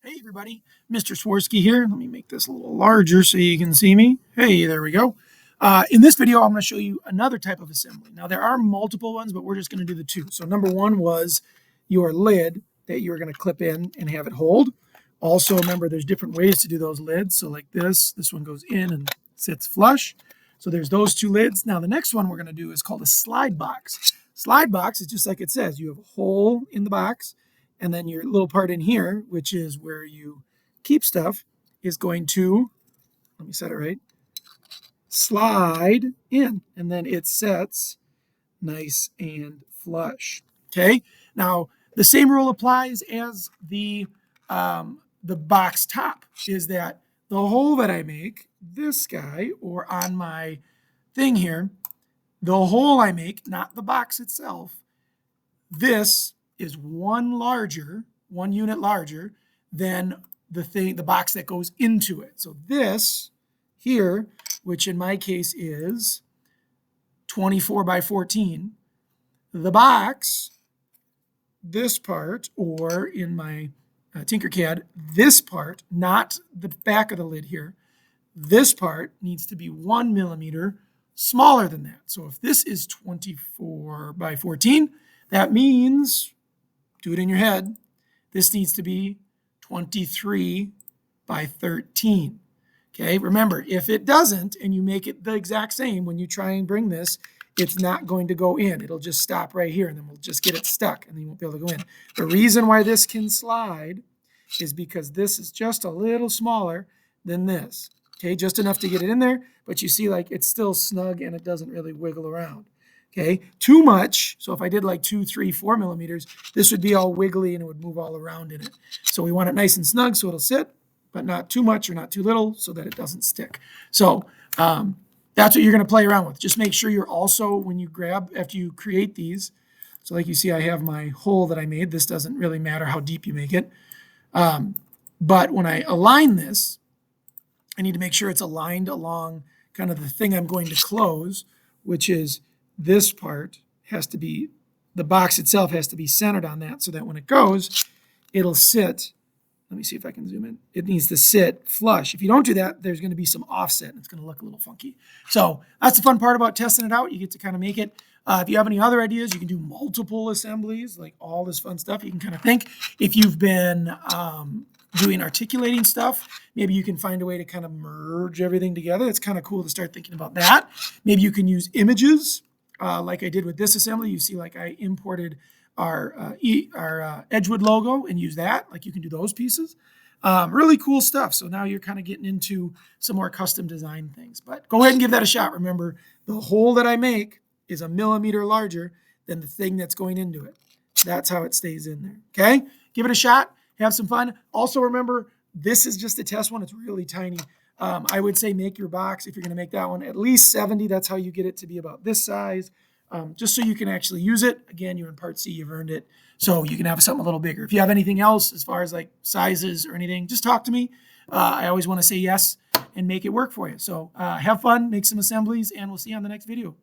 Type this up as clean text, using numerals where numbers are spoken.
Hey everybody, Mr. Swarsky here. Let me make this a little larger so you can see me. Hey, there we go. In this video, I'm going to show you another type of assembly. Now, there are multiple ones, but we're just going to do the two. So number one was your lid that you're going to clip in and have it hold. Also, remember, there's different ways to do those lids. So like this one goes in and sits flush. So there's those two lids. Now, the next one we're going to do is called a slide box. Slide box is just like it says. You have a hole in the box. And then your little part in here, which is where you keep stuff, is going to, let me set it right, slide in. And then it sets nice and flush. Okay. Now, the same rule applies as the box top, is that the hole that I make, this guy, or on my thing here, the hole I make, not the box itself, this is one unit larger than the box that goes into it. So this here, which in my case is 24 by 14, the box, this part, or in my Tinkercad, this part, not the back of the lid here, this part needs to be 1 millimeter smaller than that. So if this is 24 by 14, that means, do it in your head, this needs to be 23 by 13. Okay, remember, if it doesn't and you make it the exact same, when you try and bring this, it's not going to go in. It'll just stop right here and then we'll just get it stuck and then you won't be able to go in. The reason why this can slide is because this is just a little smaller than this. Okay, just enough to get it in there, but you see like it's still snug and it doesn't really wiggle around. Okay, too much. So if I did like 2, 3, 4 millimeters, this would be all wiggly and it would move all around in it. So we want it nice and snug so it'll sit, but not too much or not too little so that it doesn't stick. So that's what you're going to play around with. Just make sure you're also, when you grab, after you create these, so like you see, I have my hole that I made. This doesn't really matter how deep you make it. But when I align this, I need to make sure it's aligned along kind of the thing I'm going to close, which is this part has to be, the box itself has to be centered on that so that when it goes, it'll sit. Let me see if I can zoom in. It needs to sit flush. If you don't do that, there's going to be some offset and it's going to look a little funky. So that's the fun part about testing it out. You get to kind of make it. If you have any other ideas, you can do multiple assemblies, like all this fun stuff. You can kind of think. If you've been doing articulating stuff, maybe you can find a way to kind of merge everything together. It's kind of cool to start thinking about that. Maybe you can use images like I did with this assembly. You see like I imported our Edgewood logo and use that. Like you can do those pieces. Really cool stuff. So now you're kind of getting into some more custom design things. But go ahead and give that a shot. Remember, the hole that I make is a millimeter larger than the thing that's going into it. That's how it stays in there. Okay? Give it a shot. Have some fun. Also remember, this is just a test one. It's really tiny. I would say make your box, if you're going to make that one, at least 70. That's how you get it to be about this size. Just so you can actually use it. Again, you're in Part C, you've earned it. So you can have something a little bigger. If you have anything else as far as like sizes or anything, just talk to me. I always want to say yes and make it work for you. So have fun, make some assemblies, and we'll see you on the next video.